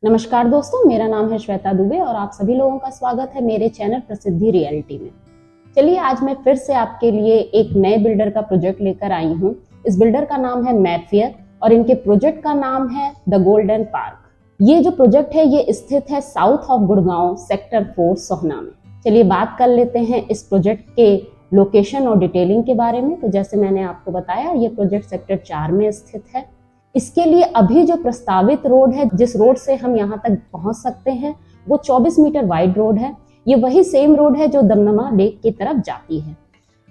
नमस्कार दोस्तों, मेरा नाम है श्वेता दुबे और आप सभी लोगों का स्वागत है मेरे चैनल प्रसिद्धि रियलिटी में। चलिए आज मैं फिर से आपके लिए एक नए बिल्डर का प्रोजेक्ट लेकर आई हूँ। इस बिल्डर का नाम है मैफेयर और इनके प्रोजेक्ट का नाम है द गोल्डन पार्क। ये जो प्रोजेक्ट है ये स्थित है साउथ ऑफ गुड़गांव सेक्टर 4 सोहना में। चलिए बात कर लेते हैं इस प्रोजेक्ट के लोकेशन और डिटेलिंग के बारे में। तो जैसे मैंने आपको बताया ये प्रोजेक्ट सेक्टर 4 में स्थित है। इसके लिए अभी जो प्रस्तावित रोड है, जिस रोड से हम यहाँ तक पहुंच सकते हैं, वो 24 मीटर वाइड रोड है। ये वही सेम रोड है जो दमदमा लेक की तरफ जाती है।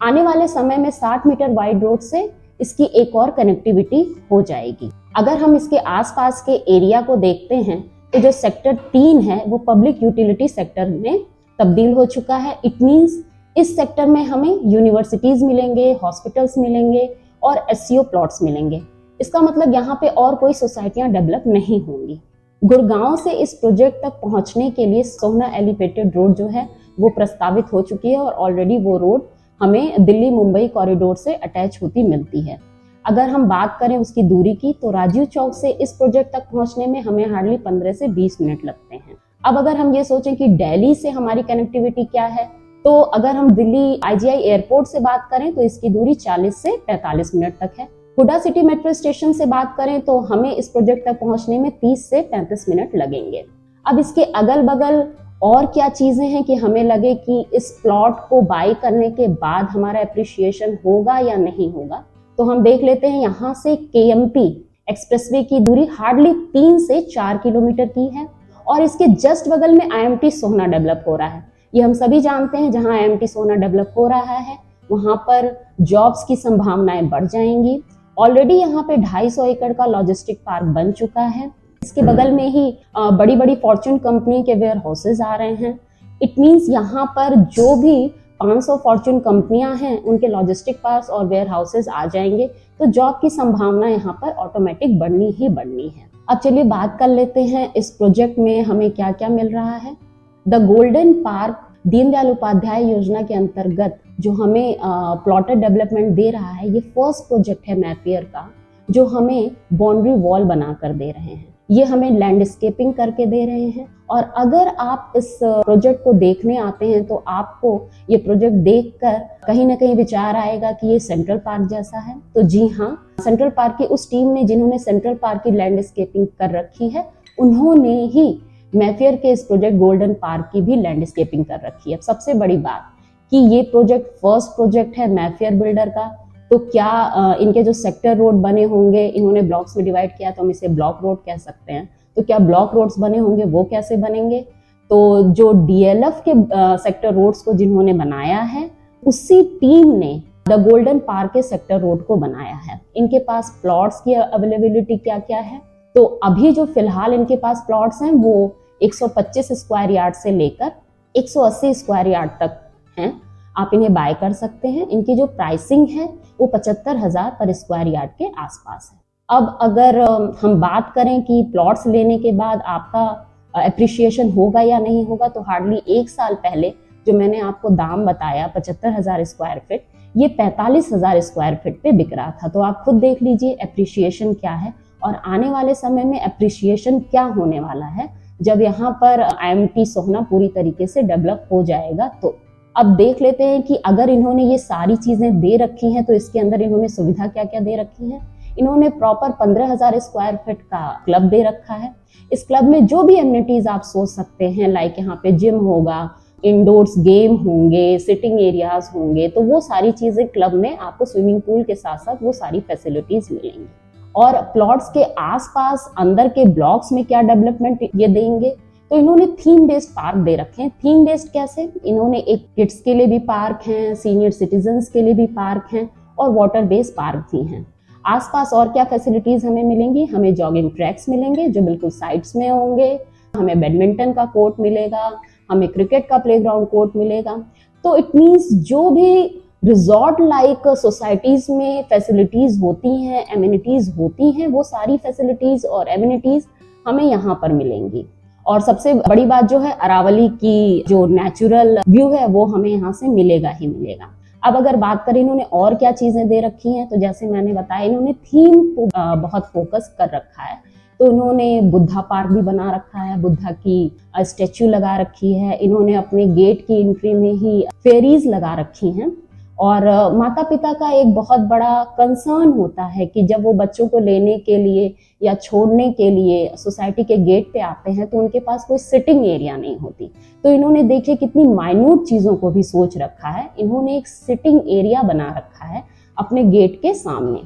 आने वाले समय में 60 मीटर वाइड रोड से इसकी एक और कनेक्टिविटी हो जाएगी। अगर हम इसके आसपास के एरिया को देखते हैं तो जो सेक्टर 3 है वो पब्लिक यूटिलिटी सेक्टर में तब्दील हो चुका है। इट मीन्स इस सेक्टर में हमें यूनिवर्सिटीज मिलेंगे, हॉस्पिटल्स मिलेंगे और एससीओ प्लॉट्स मिलेंगे। इसका मतलब यहाँ पे और कोई सोसाइटियां डेवलप नहीं होंगी। गुड़गांव से इस प्रोजेक्ट तक पहुंचने के लिए सोहना एलिवेटेड रोड जो है वो प्रस्तावित हो चुकी है और ऑलरेडी वो रोड हमें दिल्ली मुंबई कॉरिडोर से अटैच होती मिलती है। अगर हम बात करें उसकी दूरी की तो राजीव चौक से इस प्रोजेक्ट तक पहुंचने में हमें हार्डली 15 से 20 मिनट लगते हैं। अब अगर हम ये सोचें कि दिल्ली से हमारी कनेक्टिविटी क्या है, तो अगर हम दिल्ली आईजीआई एयरपोर्ट से बात करें तो इसकी दूरी 40 से 45 मिनट तक है। हुडा सिटी मेट्रो स्टेशन से बात करें तो हमें इस प्रोजेक्ट तक पहुंचने में 30 से 35 मिनट लगेंगे। अब इसके अगल बगल और क्या चीजें हैं कि हमें लगे कि इस प्लॉट को बाय करने के बाद हमारा एप्रिसिएशन होगा या नहीं होगा, तो हम देख लेते हैं। यहाँ से केएमपी एक्सप्रेसवे की दूरी हार्डली 3 से 4 किलोमीटर की है और इसके जस्ट बगल में आईएमटी सोहना डेवलप हो रहा है। ये हम सभी जानते हैं, जहाँ आईएमटी सोहना डेवलप हो रहा है वहां पर जॉब्स की संभावनाएं बढ़ जाएंगी। ऑलरेडी यहाँ पे 250 एकड़ का लॉजिस्टिक पार्क बन चुका है। इसके बगल में ही बड़ी बड़ी फॉर्च्यून कंपनी के वेयर हाउसेज आ रहे हैं। इट मीन्स यहाँ पर जो भी 500 फॉर्च्यून कंपनियां हैं उनके लॉजिस्टिक पार्क और वेयर हाउसेज आ जाएंगे, तो जॉब की संभावना यहाँ पर ऑटोमेटिक बढ़नी ही बढ़नी है। अब चलिए बात कर लेते हैं इस प्रोजेक्ट में हमें क्या क्या मिल रहा है। The golden park Deendayal Upadhyay योजना के अंतर्गत जो हमें प्लॉटेड डेवलपमेंट दे रहा है, ये फर्स्ट प्रोजेक्ट है मैफेयर का जो हमें बाउंड्री वॉल बनाकर दे रहे हैं। ये हमें लैंडस्केपिंग करके दे रहे हैं। और अगर आप इस प्रोजेक्ट को देखने आते हैं तो आपको ये प्रोजेक्ट देखकर कहीं ना कहीं विचार आएगा कि ये सेंट्रल पार्क जैसा है। तो जी हाँ, सेंट्रल पार्क की उस टीम ने जिन्होंने सेंट्रल पार्क की लैंडस्केपिंग कर रखी है, उन्होंने ही मैफेयर के इस प्रोजेक्ट गोल्डन पार्क की भी लैंडस्केपिंग कर रखी है। सबसे बड़ी बात कि ये प्रोजेक्ट फर्स्ट प्रोजेक्ट है मैफेयर बिल्डर का, तो क्या इनके जो सेक्टर रोड बने होंगे, इन्होंने ब्लॉक्स में डिवाइड किया तो हम इसे ब्लॉक रोड कह सकते हैं, तो क्या ब्लॉक रोड्स बने होंगे, वो कैसे बनेंगे? तो जो डीएलएफ के सेक्टर रोड्स को जिन्होंने बनाया है, उसी टीम ने द गोल्डन पार्क के सेक्टर रोड को बनाया है। इनके पास प्लॉट्स की अवेलेबिलिटी क्या क्या है, तो अभी जो फिलहाल इनके पास प्लॉट्स हैं वो 125 स्क्वायर यार्ड से लेकर 180 स्क्वायर यार्ड तक हैं। आप इन्हें बाय कर सकते हैं। इनकी जो प्राइसिंग है वो 75,000 पर स्क्वायर यार्ड के आसपास है। अब अगर हम बात करें कि प्लॉट्स लेने के बाद आपका एप्रिसिएशन होगा या नहीं होगा, तो हार्डली 1 साल पहले जो मैंने आपको दाम बताया 75,000 स्क्वायर फीट, ये 45,000 स्क्वायर फीट पे बिक रहा था। तो आप खुद देख लीजिए एप्रिसिएशन क्या है और आने वाले समय में एप्रिसिएशन क्या होने वाला है जब यहाँ पर आईएमटी सोहना पूरी तरीके से डेवलप हो जाएगा। तो अब देख लेते हैं कि अगर इन्होंने ये सारी चीजें दे रखी हैं तो इसके अंदर इन्होंने सुविधा क्या क्या दे रखी है। इन्होंने प्रॉपर 15,000 स्क्वायर फीट का क्लब दे रखा है। इस क्लब में जो भी एमिनिटीज आप सोच सकते हैं, लाइक यहाँ पे जिम होगा, इंडोर्स गेम होंगे, सिटिंग एरियाज होंगे, तो वो सारी चीजें क्लब में आपको स्विमिंग पूल के साथ साथ वो सारी फैसिलिटीज मिलेंगी। और प्लॉट्स के आसपास अंदर के ब्लॉक्स में क्या डेवलपमेंट ये देंगे, तो इन्होंने थीम बेस्ड पार्क दे रखे हैं। थीम बेस्ड कैसे? इन्होंने एक किड्स के लिए भी पार्क हैं, सीनियर सिटीजन्स के लिए भी पार्क हैं और वाटर बेस्ड पार्क भी हैं। आसपास और क्या फैसिलिटीज हमें मिलेंगी? हमें जॉगिंग ट्रैक्स मिलेंगे जो बिल्कुल साइड्स में होंगे, हमें बैडमिंटन का कोर्ट मिलेगा, हमें क्रिकेट का प्लेग्राउंड कोर्ट मिलेगा। तो इट मीन्स जो भी रिजॉर्ट लाइक सोसाइटीज में फैसिलिटीज होती हैं, एमिनिटीज होती हैं, वो सारी फैसिलिटीज और एमिनिटीज हमें यहाँ पर मिलेंगी। और सबसे बड़ी बात जो है, अरावली की जो नेचुरल व्यू है वो हमें यहाँ से मिलेगा ही मिलेगा। अब अगर बात करें इन्होंने और क्या चीजें दे रखी हैं, तो जैसे मैंने बताया इन्होंने थीम को बहुत फोकस कर रखा है तो इन्होंने बुद्धा पार्क भी बना रखा है, बुद्धा की स्टैच्यू लगा रखी है, इन्होंने अपने गेट की एंट्री में ही फेरीज लगा रखी हैं। और माता पिता का एक बहुत बड़ा कंसर्न होता है कि जब वो बच्चों को लेने के लिए या छोड़ने के लिए सोसाइटी के गेट पे आते हैं तो उनके पास कोई सिटिंग एरिया नहीं होती। तो इन्होंने देखिए कितनी माइन्यूट चीजों को भी सोच रखा है। इन्होंने एक सिटिंग एरिया बना रखा है अपने गेट के सामने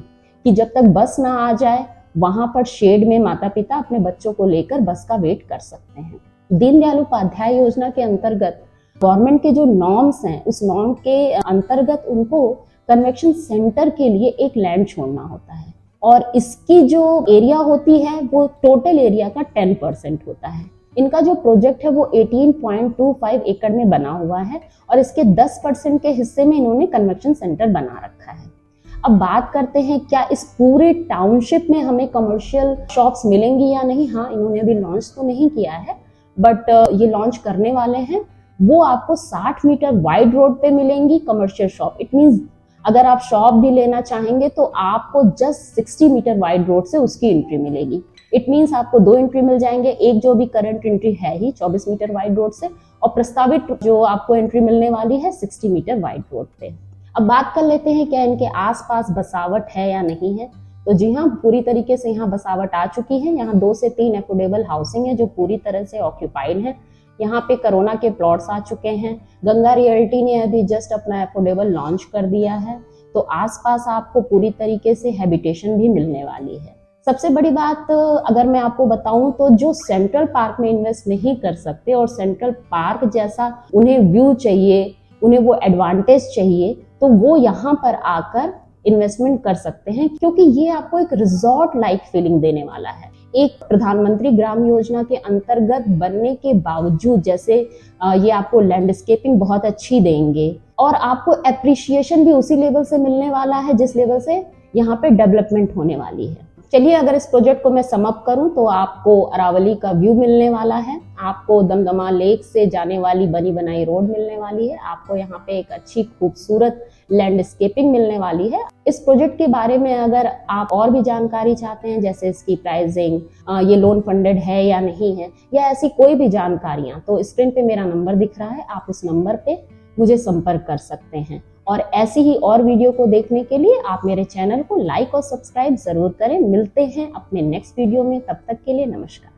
कि जब तक बस ना आ जाए वहां पर शेड में माता पिता अपने बच्चों को लेकर बस का वेट कर सकते हैं। दीनदयाल उपाध्याय योजना के अंतर्गत गवर्नमेंट के जो नॉर्म्स हैं उस नॉर्म के अंतर्गत उनको कन्वेंशन सेंटर के लिए एक लैंड छोड़ना होता है और इसकी जो एरिया होती है वो टोटल एरिया का 10% होता है। इनका जो प्रोजेक्ट है वो 18.25 एकड़ में बना हुआ है और इसके 10% के हिस्से में इन्होंने कन्वेंशन सेंटर बना रखा है। अब बात करते हैं क्या इस पूरे टाउनशिप में हमें कमर्शियल शॉप्स मिलेंगी या नहीं। हाँ, इन्होंने अभी लॉन्च तो नहीं किया है बट ये लॉन्च करने वाले हैं। वो आपको 60 मीटर वाइड रोड पे मिलेंगी कमर्शियल शॉप। इट मींस अगर आप शॉप भी लेना चाहेंगे तो आपको जस्ट 60 मीटर वाइड रोड से उसकी एंट्री मिलेगी। इट मींस आपको 2 एंट्री मिल जाएंगे, एक जो भी करंट एंट्री है ही 24 मीटर वाइड रोड से और प्रस्तावित जो आपको एंट्री मिलने वाली है 60 मीटर वाइड रोड पे। अब बात कर लेते हैं क्या इनके आसपास बसावट है या नहीं है। तो जी हाँ, पूरी तरीके से यहाँ बसावट आ चुकी है। यहाँ 2 से 3 अफोर्डेबल हाउसिंग है जो पूरी तरह से ऑक्यूपाइड है। यहाँ पे कोरोना के प्लॉट्स आ चुके हैं। गंगा रियल्टी ने अभी जस्ट अपना अफोर्डेबल लॉन्च कर दिया है। तो आसपास आपको पूरी तरीके से हैबिटेशन भी मिलने वाली है। सबसे बड़ी बात अगर मैं आपको बताऊं तो जो सेंट्रल पार्क में इन्वेस्ट नहीं कर सकते और सेंट्रल पार्क जैसा उन्हें व्यू चाहिए, उन्हें वो एडवांटेज चाहिए, तो वो यहाँ पर आकर इन्वेस्टमेंट कर सकते हैं क्योंकि ये आपको एक रिजॉर्ट लाइक फीलिंग देने वाला है। एक प्रधानमंत्री ग्राम योजना के अंतर्गत बनने के बावजूद जैसे ये आपको लैंडस्केपिंग बहुत अच्छी देंगे और आपको एप्रिशिएशन भी उसी लेवल से मिलने वाला है जिस लेवल से यहाँ पे डेवलपमेंट होने वाली है। चलिए अगर इस प्रोजेक्ट को मैं समअप करूं तो आपको अरावली का व्यू मिलने वाला है, आपको दमदमा लेक से जाने वाली बनी बनाई रोड मिलने वाली है, आपको यहाँ पे एक अच्छी खूबसूरत लैंडस्केपिंग मिलने वाली है। इस प्रोजेक्ट के बारे में अगर आप और भी जानकारी चाहते हैं जैसे इसकी प्राइसिंग, ये लोन फंडेड है या नहीं है या ऐसी कोई भी जानकारियां, तो स्क्रीन पे मेरा नंबर दिख रहा है, आप उस नंबर पे मुझे संपर्क कर सकते हैं। और ऐसी ही और वीडियो को देखने के लिए आप मेरे चैनल को लाइक और सब्सक्राइब जरूर करें। मिलते हैं अपने नेक्स्ट वीडियो में, तब तक के लिए नमस्कार।